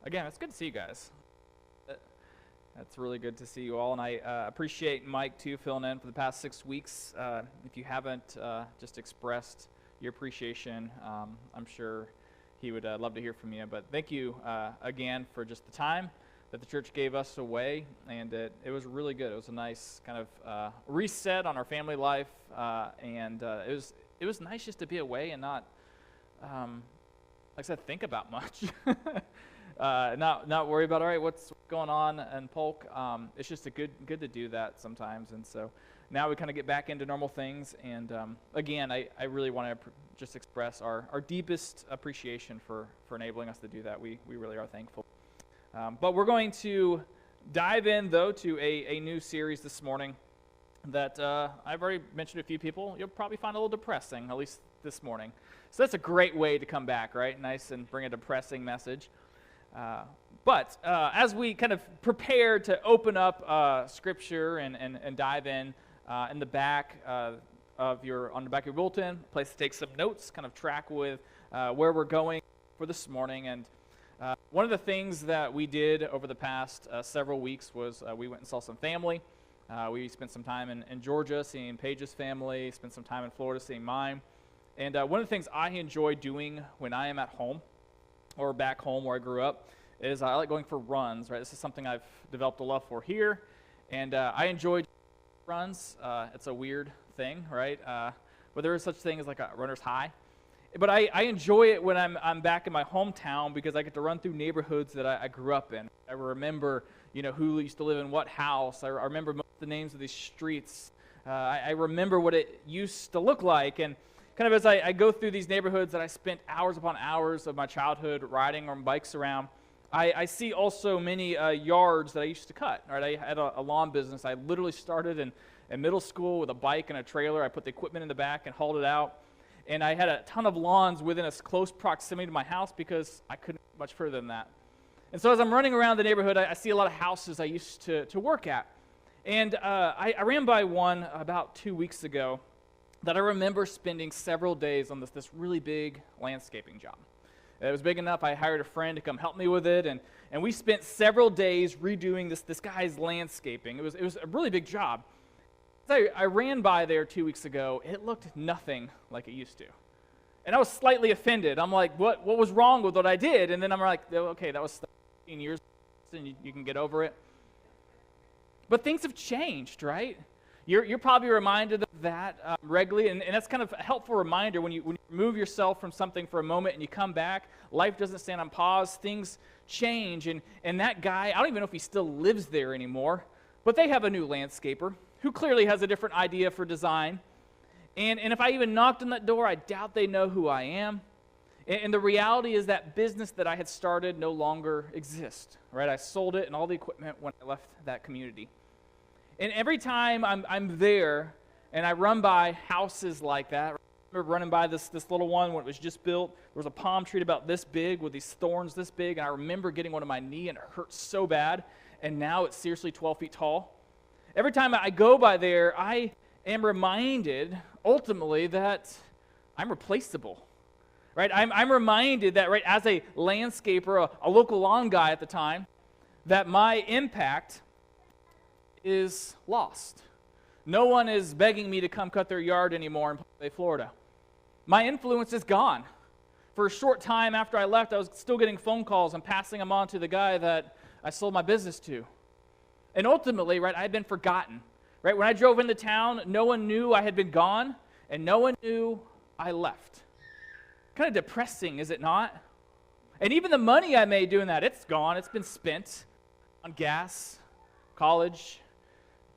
Again, it's good to see you guys. That's really good to see you all, and I appreciate Mike, too, filling in for the past 6 weeks. If you haven't just expressed your appreciation, I'm sure he would love to hear from you. But thank you again for just the time that the church gave us away, and it was really good. It was a nice kind of reset on our family life, and it was nice just to be away and not, like I said, think about much. Not worry about, all right, what's going on in Polk. It's just good to do that sometimes. And so now we kind of get back into normal things. And again, I really want to just express our deepest appreciation for enabling us to do that. We really are thankful. But we're going to dive in, though, to a new series this morning that I've already mentioned to a few people. You'll probably find a little depressing, at least this morning. So that's a great way to come back, right? Nice and bring a depressing message. But as we kind of prepare to open up Scripture and dive in the back on the back of your bulletin, place to take some notes, kind of track with where we're going for this morning. And one of the things that we did over the past several weeks was we went and saw some family. We spent some time in Georgia seeing Paige's family, spent some time in Florida seeing mine. And one of the things I enjoy doing when I am at home or back home where I grew up is I like going for runs, right? This is something I've developed a love for here. And I enjoy runs. It's a weird thing, right? But there is such thing as like a runner's high. But I enjoy it when I'm back in my hometown because I get to run through neighborhoods that I grew up in. I remember, who used to live in what house. I remember most of the names of these streets. I remember what it used to look like. And kind of as I go through these neighborhoods that I spent hours upon hours of my childhood riding on bikes around, I see also many yards that I used to cut. Right? I had a lawn business. I literally started in middle school with a bike and a trailer. I put the equipment in the back and hauled it out. And I had a ton of lawns within a close proximity to my house because I couldn't go much further than that. And so as I'm running around the neighborhood, I see a lot of houses I used to work at. And I ran by one about 2 weeks ago that I remember spending several days on this really big landscaping job. It was big enough I hired a friend to come help me with it, and we spent several days redoing this guy's landscaping. It was a really big job. As I ran by there 2 weeks ago, it looked nothing like it used to. And I was slightly offended. I'm like, what was wrong with what I did? And then I'm like, okay, that was 13 years ago, and you can get over it. But things have changed, right? You're probably reminded of that regularly, and that's kind of a helpful reminder when you remove yourself from something for a moment and you come back. Life doesn't stand on pause. Things change, and that guy, I don't even know if he still lives there anymore, but they have a new landscaper who clearly has a different idea for design. And if I even knocked on that door, I doubt they know who I am. And the reality is that business that I had started no longer exists, right? I sold it and all the equipment when I left that community. And every time I'm there and I run by houses like that, I remember running by this little one when it was just built. There was a palm tree about this big with these thorns this big, and I remember getting one on my knee and it hurt so bad, and now it's seriously 12 feet tall. Every time I go by there, I am reminded ultimately that I'm replaceable. Right? I'm reminded that, right, as a landscaper, a local lawn guy at the time, that my impact is lost. No one is begging me to come cut their yard anymore in Prairie, Florida. My influence is gone. For a short time after I left, I was still getting phone calls and passing them on to the guy that I sold my business to. And ultimately, right, I had been forgotten. Right? When I drove into town, no one knew I had been gone, and no one knew I left. Kind of depressing, is it not? And even the money I made doing that, it's gone. It's been spent on gas, college,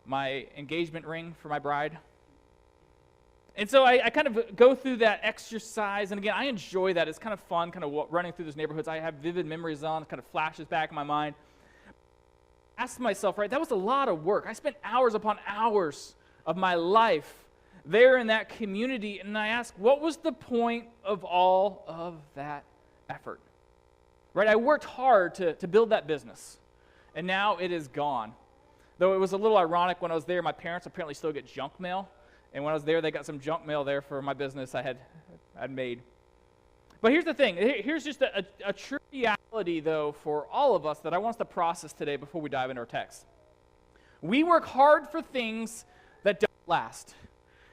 my engagement ring for my bride. And so I kind of go through that exercise, and again, I enjoy that. It's kind of fun, kind of running through those neighborhoods. I have vivid memories on, it kind of flashes back in my mind. I asked myself, right, that was a lot of work. I spent hours upon hours of my life there in that community, and I asked, what was the point of all of that effort? Right, I worked hard to build that business, and now it is gone. Though it was a little ironic when I was there, my parents apparently still get junk mail, and when I was there, they got some junk mail there for my business I had made. But here's the thing. Here's just a true reality reality, though, for all of us that I want us to process today before we dive into our text. We work hard for things that don't last.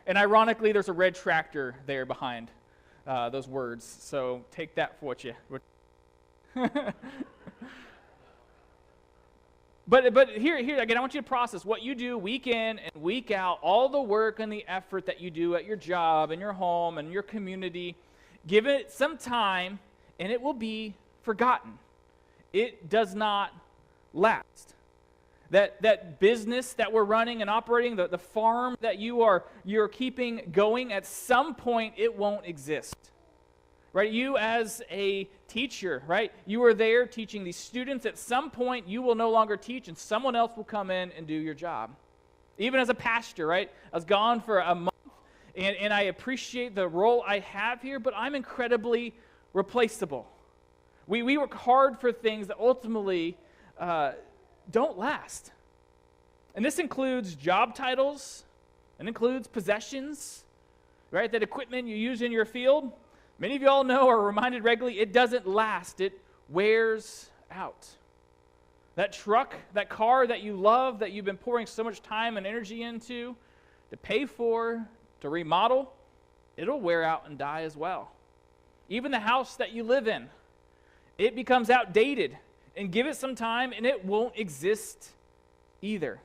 And ironically, there's a red tractor there behind those words. So take that for what you... But here again, I want you to process what you do week in and week out, all the work and the effort that you do at your job and your home and your community. Give it some time, and it will be forgotten. It does not last. That business that we're running and operating, the farm that you're keeping going, at some point it won't exist. Right? You as a teacher, right? You are there teaching these students. At some point you will no longer teach and someone else will come in and do your job. Even as a pastor, right? I was gone for a month and I appreciate the role I have here, but I'm incredibly replaceable. We work hard for things that ultimately don't last. And this includes job titles, it includes possessions, right? That equipment you use in your field. Many of you all know or are reminded regularly, it doesn't last. It wears out. That truck, that car that you love, that you've been pouring so much time and energy into, to pay for, to remodel, it'll wear out and die as well. Even the house that you live in, it becomes outdated. And give it some time and it won't exist either.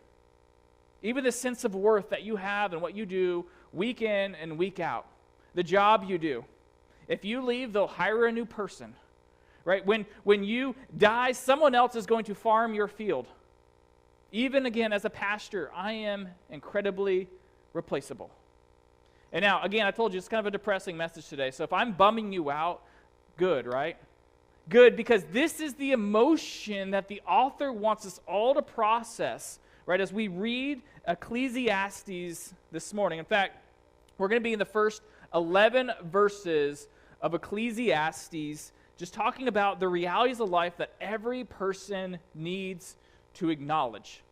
Even the sense of worth that you have and what you do week in and week out. The job you do. If you leave, they'll hire a new person. Right? When you die, someone else is going to farm your field. Even again, as a pastor, I am incredibly replaceable. And now, again, I told you it's kind of a depressing message today. So if I'm bumming you out, good, right? Good, because this is the emotion that the author wants us all to process, right, as we read Ecclesiastes this morning. In fact, we're going to be in the first 11 verses of Ecclesiastes, just talking about the realities of life that every person needs to acknowledge.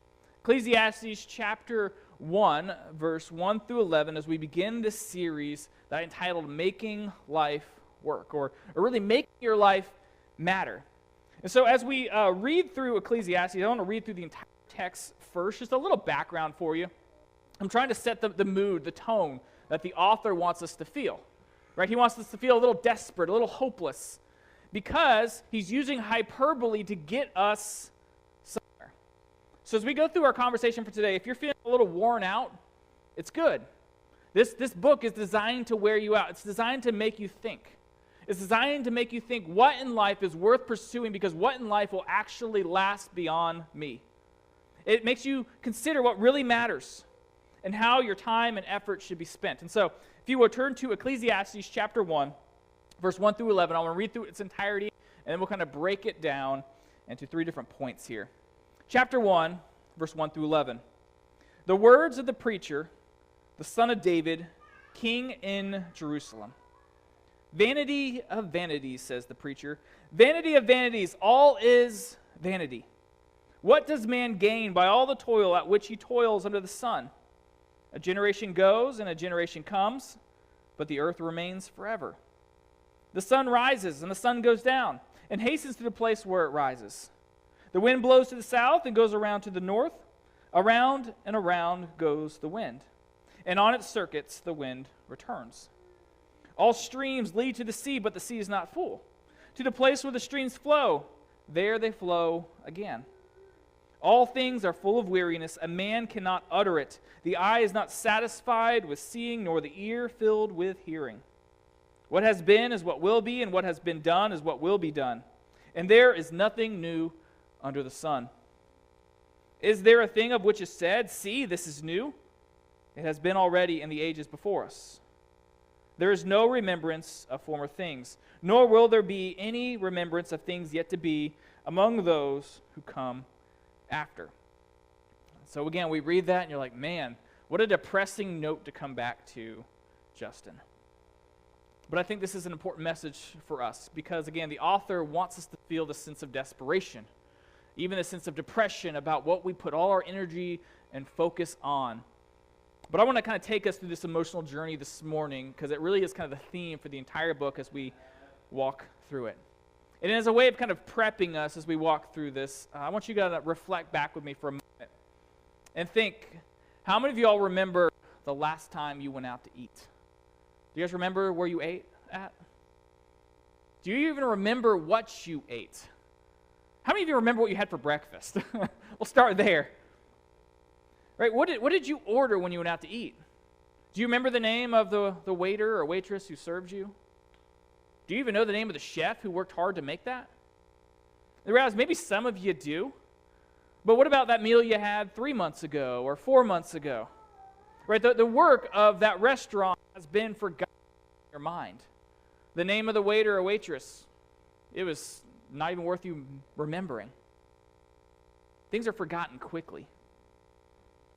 Ecclesiastes chapter 1, verse 1 through 11, as we begin this series that I entitled Making Life Work, or really making your life matter. And so as we read through Ecclesiastes, I want to read through the entire text first, just a little background for you. I'm trying to set the mood, the tone that the author wants us to feel. Right? He wants us to feel a little desperate, a little hopeless, because he's using hyperbole to get us somewhere. So as we go through our conversation for today, if you're feeling a little worn out, it's good. This book is designed to wear you out. It's designed to make you think. It's designed to make you think what in life is worth pursuing, because what in life will actually last beyond me. It makes you consider what really matters and how your time and effort should be spent. And so if you will turn to Ecclesiastes chapter 1, verse 1 through 11, I want to read through its entirety, and then we'll kind of break it down into 3 different points here. Chapter 1, verse 1 through 11. The words of the preacher, the son of David, king in Jerusalem. Vanity of vanities, says the preacher. Vanity of vanities, all is vanity. What does man gain by all the toil at which he toils under the sun? A generation goes and a generation comes, but the earth remains forever. The sun rises and the sun goes down and hastens to the place where it rises. The wind blows to the south and goes around to the north. Around and around goes the wind, and on its circuits the wind returns. All streams lead to the sea, but the sea is not full. To the place where the streams flow, there they flow again. All things are full of weariness. A man cannot utter it. The eye is not satisfied with seeing, nor the ear filled with hearing. What has been is what will be, and what has been done is what will be done. And there is nothing new under the sun. Is there a thing of which is said, see, this is new? It has been already in the ages before us. There is no remembrance of former things, nor will there be any remembrance of things yet to be among those who come after. So again, we read that and you're like, man, what a depressing note to come back to, Justin. But I think this is an important message for us because, again, the author wants us to feel the sense of desperation, even a sense of depression about what we put all our energy and focus on. But I want to kind of take us through this emotional journey this morning because it really is kind of the theme for the entire book as we walk through it. And as a way of kind of prepping us as we walk through this, I want you guys to reflect back with me for a moment and think, how many of you all remember the last time you went out to eat? Do you guys remember where you ate at? Do you even remember what you ate? How many of you remember what you had for breakfast? We'll start there. Right? What did you order when you went out to eat? Do you remember the name of the waiter or waitress who served you? Do you even know the name of the chef who worked hard to make that? The reality is maybe some of you do. But what about that meal you had 3 months ago or 4 months ago? Right? The work of that restaurant has been forgotten in your mind. The name of the waiter or waitress, it was not even worth you remembering. Things are forgotten quickly.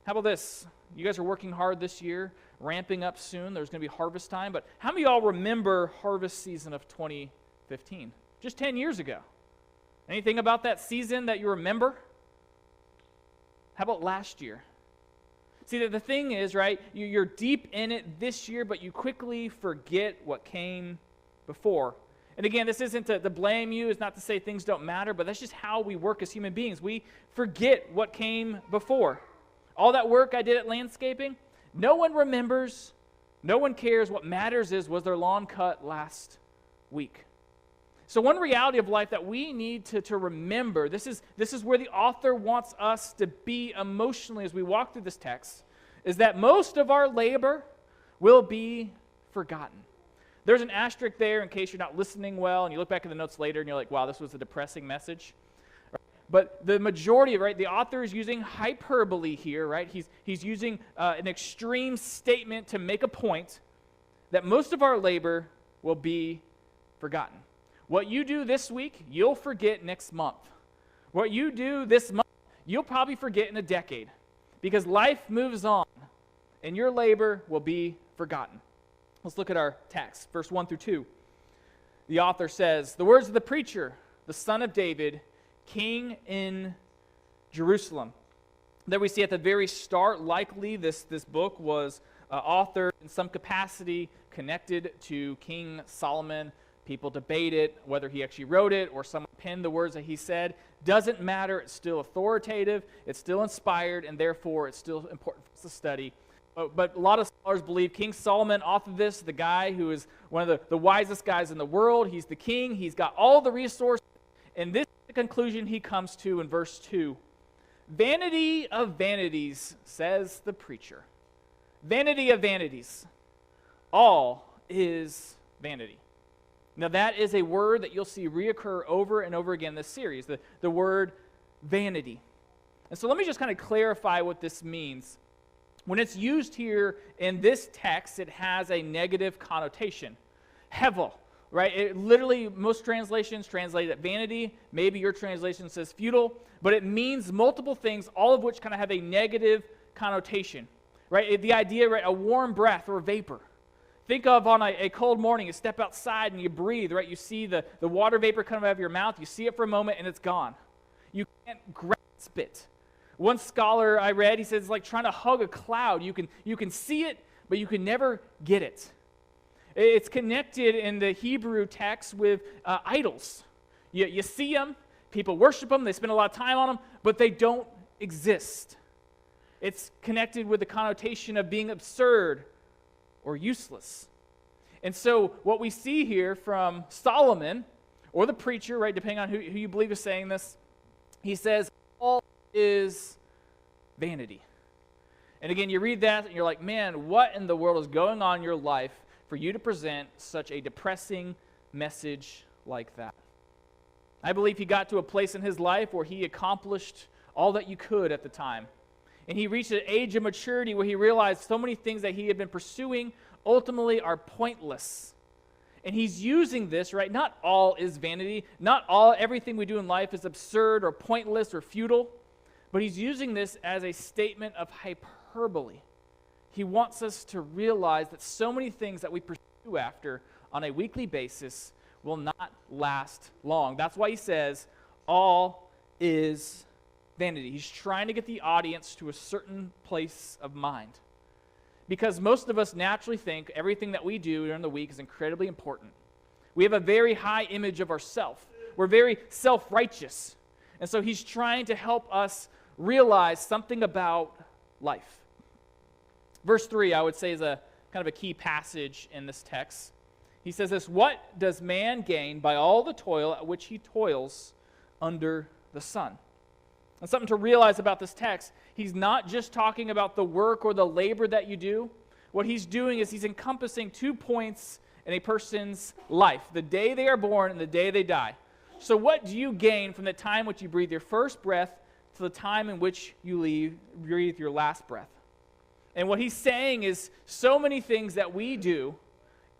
How about this? You guys are working hard this year, ramping up soon. There's going to be harvest time. But how many of y'all remember harvest season of 2015? Just 10 years ago. Anything about that season that you remember? How about last year? See, the thing is, right, you're deep in it this year, but you quickly forget what came before. And again, this isn't to blame you. It's not to say things don't matter, but that's just how we work as human beings. We forget what came before. All that work I did at landscaping, no one remembers, no one cares. What matters is, was their lawn cut last week? So one reality of life that we need to remember, this is where the author wants us to be emotionally as we walk through this text, is that most of our labor will be forgotten. There's an asterisk there in case you're not listening well, and you look back at the notes later and you're like, wow, this was a depressing message. But the majority of it, right, the author is using hyperbole here, right? He's using an extreme statement to make a point that most of our labor will be forgotten. What you do this week, you'll forget next month. What you do this month, you'll probably forget in a decade, because life moves on, and your labor will be forgotten. Let's look at our text, verse 1 through 2. The author says, "The words of the preacher, the son of David, king in Jerusalem." There we see at the very start, likely this book was authored in some capacity connected to King Solomon. People debate it, whether he actually wrote it or someone penned the words that he said. Doesn't matter. It's still authoritative. It's still inspired, and therefore it's still important for us to study. But a lot of scholars believe King Solomon authored this, the guy who is one of the wisest guys in the world. He's the king. He's got all the resources. And this is the conclusion he comes to in verse 2. "Vanity of vanities, says the preacher." Vanity of vanities. All is vanity. Now that is a word that you'll see reoccur over and over again in this series, the word vanity. And so let me just kind of clarify what this means. When it's used here in this text, it has a negative connotation. Hevel, right? It literally, most translations translate it vanity. Maybe your translation says futile, but it means multiple things, all of which kind of have a negative connotation, right? The idea, right, a warm breath or a vapor. Think of on a cold morning, you step outside and you breathe, right? You see the water vapor come out of your mouth, you see it for a moment and it's gone. You can't grasp it. One scholar I read, he says it's like trying to hug a cloud. You can see it, but you can never get it. It's connected in the Hebrew text with idols. You see them, people worship them, they spend a lot of time on them, but they don't exist. It's connected with the connotation of being absurd or useless. And so what we see here from Solomon, or the preacher, right, depending on who you believe is saying this, he says, all is vanity. And again, you read that and you're like, man, what in the world is going on in your life for you to present such a depressing message like that? I believe he got to a place in his life where he accomplished all that you could at the time. And he reached an age of maturity where he realized so many things that he had been pursuing ultimately are pointless. And he's using this, right? Not all is vanity. Not everything we do in life is absurd or pointless or futile. But he's using this as a statement of hyperbole. He wants us to realize that so many things that we pursue after on a weekly basis will not last long. That's why he says, all is vanity. He's trying to get the audience to a certain place of mind. Because most of us naturally think everything that we do during the week is incredibly important. We have a very high image of ourselves. we're very self-righteous. And so he's trying to help us realize something about life. Verse 3, I would say, is a kind of a key passage in this text. He says this, "What does man gain by all the toil at which he toils under the sun?" And something to realize about this text, he's not just talking about the work or the labor that you do. What he's doing is he's encompassing 2 points in a person's life, the day they are born and the day they die. So what do you gain from the time which you breathe your first breath to the time in which you breathe your last breath? And what he's saying is so many things that we do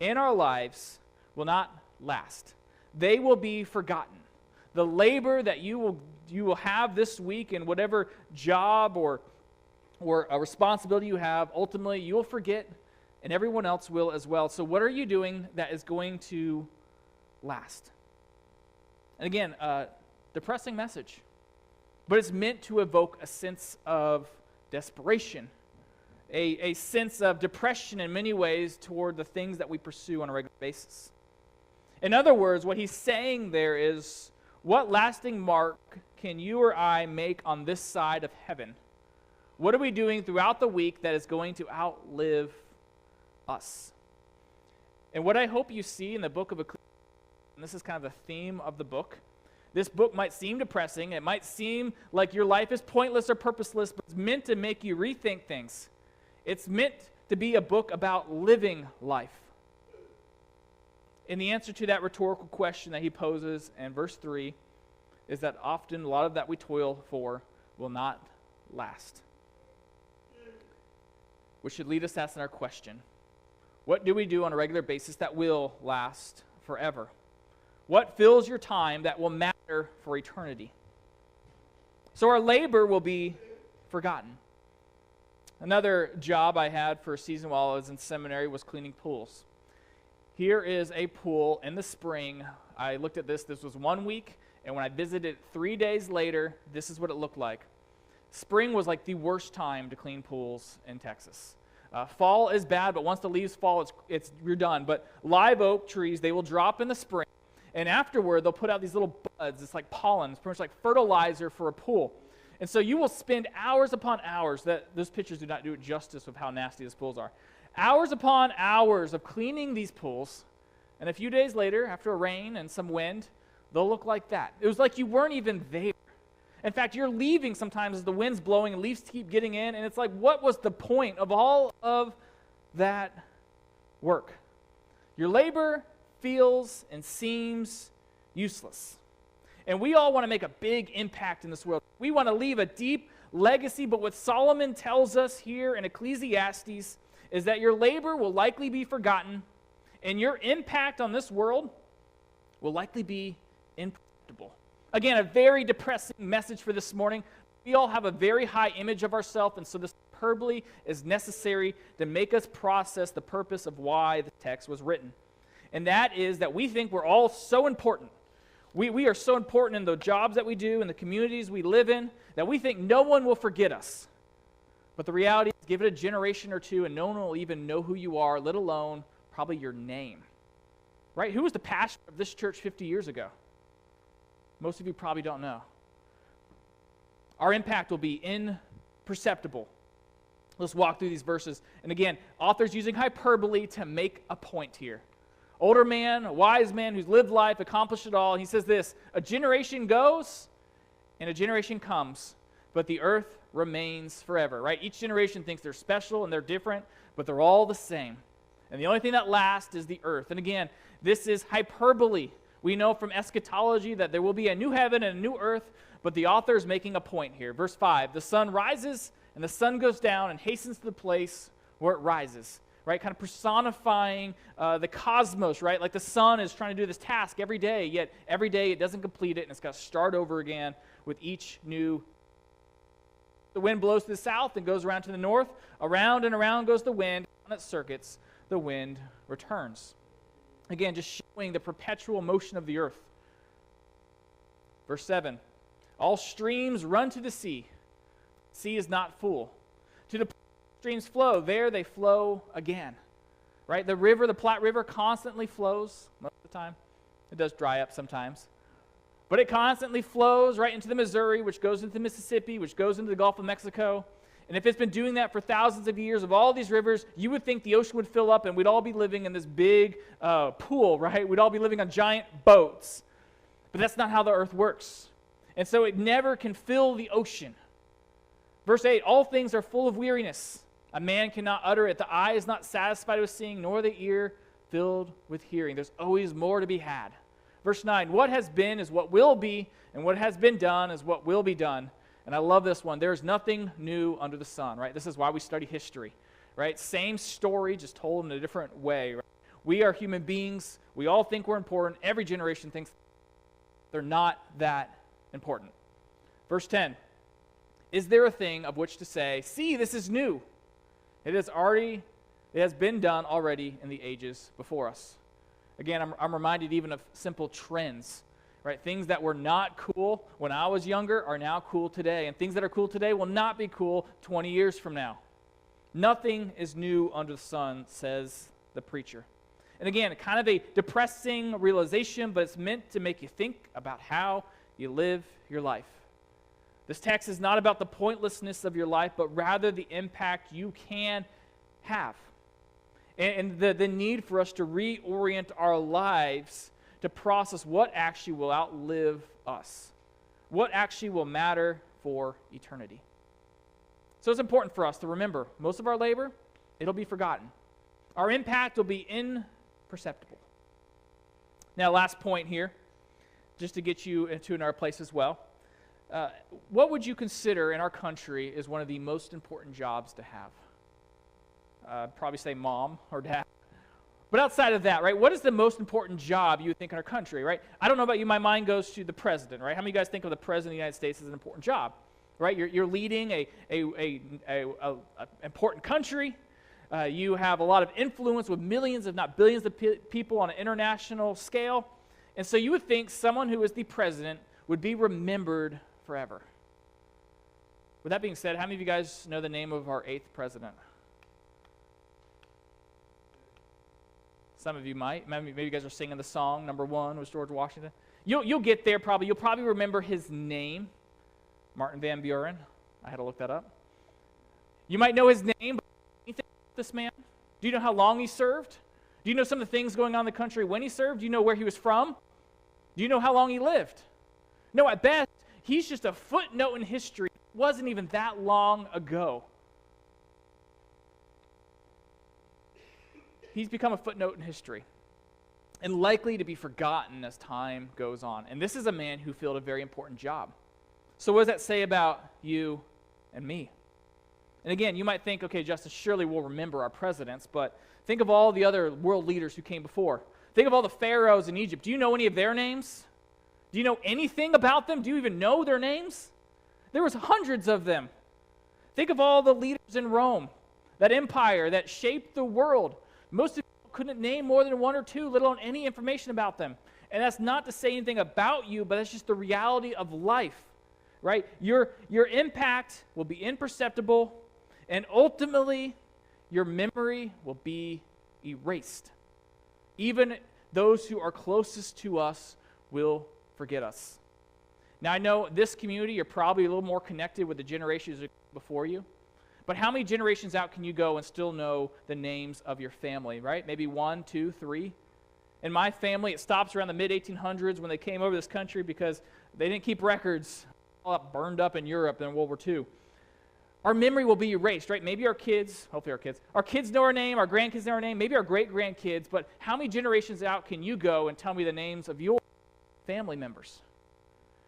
in our lives will not last. They will be forgotten. The labor that you will have this week in whatever job or a responsibility you have, ultimately you will forget, and everyone else will as well. So what are you doing that is going to last? And again, depressing message, but it's meant to evoke a sense of desperation, a sense of depression in many ways toward the things that we pursue on a regular basis. In other words, what he's saying there is, what lasting mark can you or I make on this side of heaven? What are we doing throughout the week that is going to outlive us? And what I hope you see in the book of Ecclesiastes, and this is kind of the theme of the book, this book might seem depressing, it might seem like your life is pointless or purposeless, but it's meant to make you rethink things. It's meant to be a book about living life. And the answer to that rhetorical question that he poses in verse 3 is that often a lot of that we toil for will not last. Which should lead us to asking our question. What do we do on a regular basis that will last forever? What fills your time that will matter for eternity? So our labor will be forgotten. Another job I had for a season while I was in seminary was cleaning pools. Here is a pool in the spring. I looked at this. This was 1 week, and when I visited 3 days later, this is what it looked like. Spring was like the worst time to clean pools in Texas. Fall is bad, but once the leaves fall, you're done. But live oak trees, they will drop in the spring, and afterward, they'll put out these little buds. It's like pollen. It's pretty much like fertilizer for a pool. And so you will spend hours upon hours, those pictures do not do it justice of how nasty these pools are. Hours upon hours of cleaning these pools, and a few days later, after a rain and some wind, they'll look like that. It was like you weren't even there. In fact, you're leaving sometimes as the wind's blowing and leaves keep getting in, and it's like, what was the point of all of that work? Your labor feels and seems useless. And we all want to make a big impact in this world. We want to leave a deep legacy, but what Solomon tells us here in Ecclesiastes is that your labor will likely be forgotten, and your impact on this world will likely be imperceptible. Again, a very depressing message for this morning. We all have a very high image of ourselves, and so this hyperbole is necessary to make us process the purpose of why the text was written. And that is that we think we're all so important. We are so important in the jobs that we do, in the communities we live in, that we think no one will forget us. But the reality is, give it a generation or two, and no one will even know who you are, let alone probably your name. Right? Who was the pastor of this church 50 years ago? Most of you probably don't know. Our impact will be imperceptible. Let's walk through these verses. And again, author's using hyperbole to make a point here. Older man, a wise man who's lived life, accomplished it all. He says this, a generation goes and a generation comes, but the earth remains forever, right? Each generation thinks they're special and they're different, but they're all the same. And the only thing that lasts is the earth. And again, this is hyperbole. We know from eschatology that there will be a new heaven and a new earth, but the author is making a point here. Verse 5, the sun rises and the sun goes down and hastens to the place where it rises, right? Kind of personifying the cosmos, right? Like the sun is trying to do this task every day, yet every day it doesn't complete it, and it's got to start over again with each new. The wind blows to the south and goes around to the north. Around and around goes the wind. On its circuits, the wind returns. Again, just showing the perpetual motion of the earth. Verse 7, all streams run to the sea. The sea is not full. To the streams flow, there they flow again. Right? The river, the Platte River, constantly flows most of the time. It does dry up sometimes. But it constantly flows right into the Missouri, which goes into the Mississippi, which goes into the Gulf of Mexico. And if it's been doing that for thousands of years of all these rivers, you would think the ocean would fill up and we'd all be living in this big pool, right? We'd all be living on giant boats. But that's not how the earth works. And so it never can fill the ocean. Verse 8, all things are full of weariness. A man cannot utter it. The eye is not satisfied with seeing, nor the ear filled with hearing. There's always more to be had. Verse 9, what has been is what will be, and what has been done is what will be done. And I love this one. There is nothing new under the sun, right? This is why we study history, right? Same story, just told in a different way. Right? We are human beings. We all think we're important. Every generation thinks they're not that important. Verse 10, is there a thing of which to say, see, this is new? It has been done already in the ages before us. Again, I'm reminded even of simple trends. Right? Things that were not cool when I was younger are now cool today. And things that are cool today will not be cool 20 years from now. Nothing is new under the sun, says the preacher. And again, kind of a depressing realization, but it's meant to make you think about how you live your life. This text is not about the pointlessness of your life, but rather the impact you can have. And the need for us to reorient our lives to process what actually will outlive us, what actually will matter for eternity. So it's important for us to remember, most of our labor, it'll be forgotten. Our impact will be imperceptible. Now, last point here, just to get you into another place as well. What would you consider in our country is one of the most important jobs to have? Probably say mom or dad. But outside of that, right, what is the most important job you would think in our country, right? I don't know about you, my mind goes to the president, right? How many of you guys think of the president of the United States as an important job, right? You're leading a important country. You have a lot of influence with millions, if not billions of people on an international scale. And so you would think someone who is the president would be remembered forever. With that being said, how many of you guys know the name of our 8th president? Some of you might. Maybe you guys are singing the song. Number 1 was George Washington. You'll get there probably. You'll probably remember his name, Martin Van Buren. I had to look that up. You might know his name, but anything about this man? Do you know how long he served? Do you know some of the things going on in the country when he served? Do you know where he was from? Do you know how long he lived? No, at best, he's just a footnote in history. It wasn't even that long ago. He's become a footnote in history and likely to be forgotten as time goes on. And this is a man who filled a very important job. So what does that say about you and me? And again, you might think, okay, Justice, surely we'll remember our presidents, but think of all the other world leaders who came before. Think of all the pharaohs in Egypt. Do you know any of their names? Do you know anything about them? Do you even know their names? There was hundreds of them. Think of all the leaders in Rome, that empire that shaped the world. Most people couldn't name more than 1 or 2, let alone any information about them. And that's not to say anything about you, but that's just the reality of life, right? Your impact will be imperceptible, and ultimately, your memory will be erased. Even those who are closest to us will forget us. Now, I know this community, you're probably a little more connected with the generations before you. But how many generations out can you go and still know the names of your family, right? Maybe 1, 2, 3. In my family, it stops around the mid-1800s when they came over this country because they didn't keep records. All burned up in Europe in World War II. Our memory will be erased, right? Maybe our kids, hopefully our kids know our name, our grandkids know our name, maybe our great-grandkids, but how many generations out can you go and tell me the names of your family members?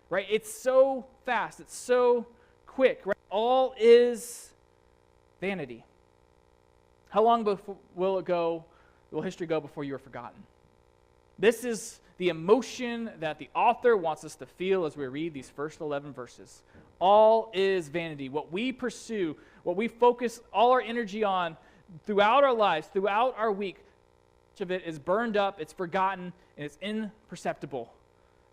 Right? It's so fast. It's so quick, right? All is vanity. How long will history go before you are forgotten? This is the emotion that the author wants us to feel as we read these first 11 verses. All is vanity. What we pursue, what we focus all our energy on throughout our lives, throughout our week, much of it is burned up, it's forgotten, and it's imperceptible.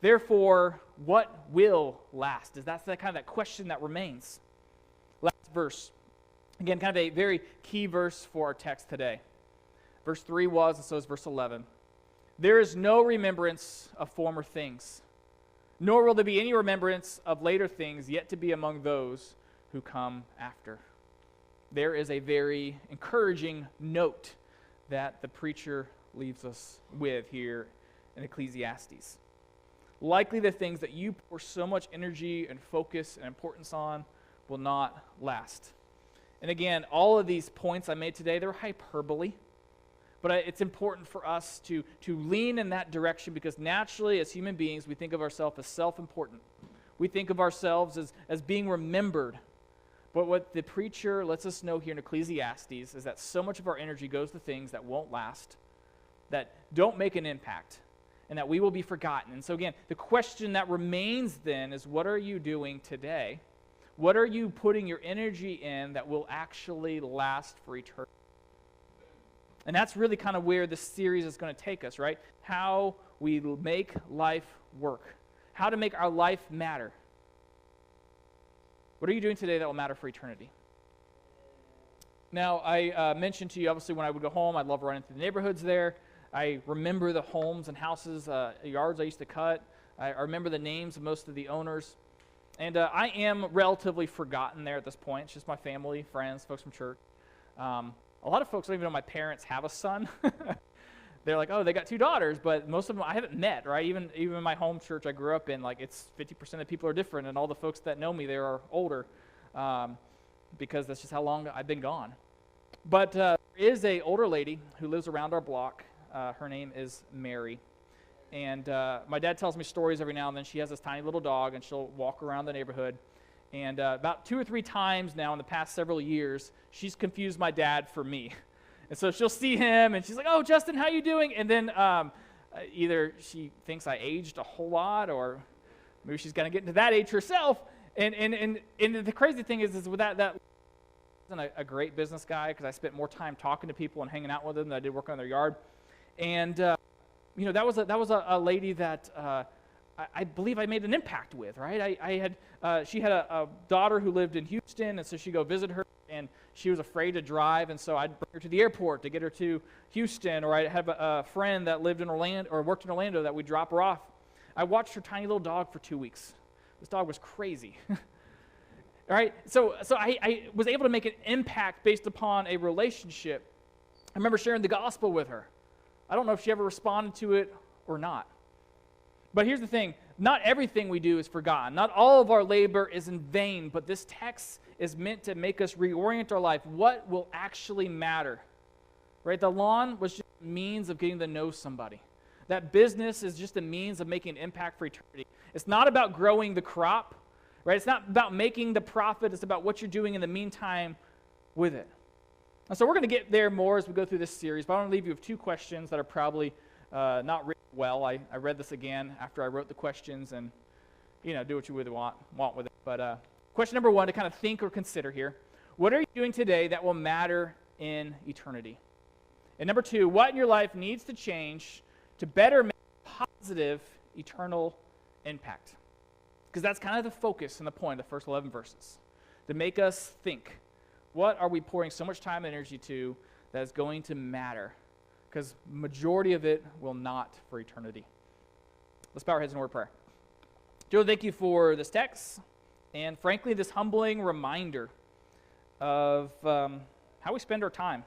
Therefore, what will last? That's the kind of that question that remains. Last verse. Again, kind of a very key verse for our text today. Verse 3 was, and so is verse 11. There is no remembrance of former things. nor will there be any remembrance of later things yet to be among those who come after. There is a very encouraging note that the preacher leaves us with here in Ecclesiastes. Likely the things that you pour so much energy and focus and importance on will not last. And again, all of these points I made today, they're hyperbole. But it's important for us to lean in that direction, because naturally as human beings, we think of ourselves as self-important. We think of ourselves as being remembered. But what the preacher lets us know here in Ecclesiastes is that so much of our energy goes to things that won't last, that don't make an impact, and that we will be forgotten. And so again, the question that remains then is, what are you doing today? What are you putting your energy in that will actually last for eternity? And that's really kind of where this series is going to take us, right? How we make life work. How to make our life matter. What are you doing today that will matter for eternity? Now, I mentioned to you, obviously, when I would go home, I'd love running through the neighborhoods there. I remember the homes and houses, yards I used to cut. I remember the names of most of the owners. And I am relatively forgotten there at this point. It's just my family, friends, folks from church. A lot of folks don't even know my parents have a son. They're like, oh, they got 2 daughters, but most of them I haven't met, right? Even in my home church I grew up in, like, it's 50% of people are different, and all the folks that know me there are older, because that's just how long I've been gone. But there is a older lady who lives around our block. Her name is Mary. And my dad tells me stories every now and then. She has this tiny little dog, and she'll walk around the neighborhood. And about 2 or 3 times now in the past several years, she's confused my dad for me. And so she'll see him, and she's like, oh, Justin, how you doing? And then either she thinks I aged a whole lot, or maybe she's going to get into that age herself. And the crazy thing is with that wasn't a great business guy, because I spent more time talking to people and hanging out with them than I did working on their yard. And, that was a lady that I believe I made an impact with, right? She had a daughter who lived in Houston, and so she'd go visit her, and she was afraid to drive, and so I'd bring her to the airport to get her to Houston, or I'd have a friend that lived in Orlando or worked in Orlando that would drop her off. I watched her tiny little dog for 2 weeks. This dog was crazy. All right? So I was able to make an impact based upon a relationship. I remember sharing the gospel with her. I don't know if she ever responded to it or not. But here's the thing, not everything we do is forgotten. Not all of our labor is in vain, but this text is meant to make us reorient our life. What will actually matter? Right? The lawn was just a means of getting to know somebody. That business is just a means of making an impact for eternity. It's not about growing the crop, right? It's not about making the profit. It's about what you're doing in the meantime with it. And so we're going to get there more as we go through this series, but I want to leave you with 2 questions that are probably not written well. I read this again after I wrote the questions, and, do what you would want with it. But question number 1 to kind of think or consider here. What are you doing today that will matter in eternity? And number 2, what in your life needs to change to better make a positive eternal impact? Because that's kind of the focus and the point of the first 11 verses, to make us think. What are we pouring so much time and energy to that is going to matter? Because majority of it will not for eternity. Let's bow our heads in a word of prayer. Joe, thank you for this text, and frankly, this humbling reminder of how we spend our time.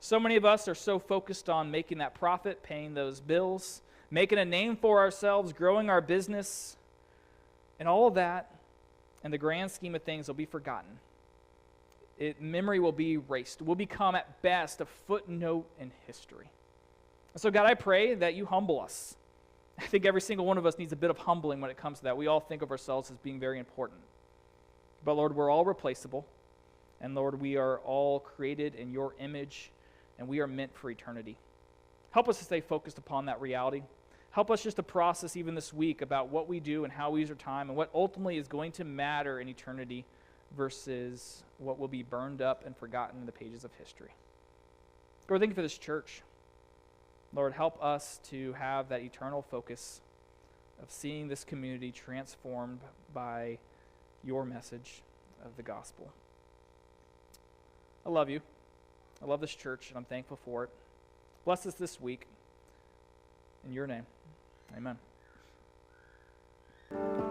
So many of us are so focused on making that profit, paying those bills, making a name for ourselves, growing our business, and all of that, in the grand scheme of things, will be forgotten. Memory will be erased. We'll become, at best, a footnote in history. And so, God, I pray that you humble us. I think every single one of us needs a bit of humbling when it comes to that. We all think of ourselves as being very important. But, Lord, we're all replaceable. And, Lord, we are all created in your image, and we are meant for eternity. Help us to stay focused upon that reality. Help us just to process even this week about what we do and how we use our time and what ultimately is going to matter in eternity versus what will be burned up and forgotten in the pages of history. Lord, thank you for this church. Lord, help us to have that eternal focus of seeing this community transformed by your message of the gospel. I love you. I love this church, and I'm thankful for it. Bless us this week. In your name, amen. you.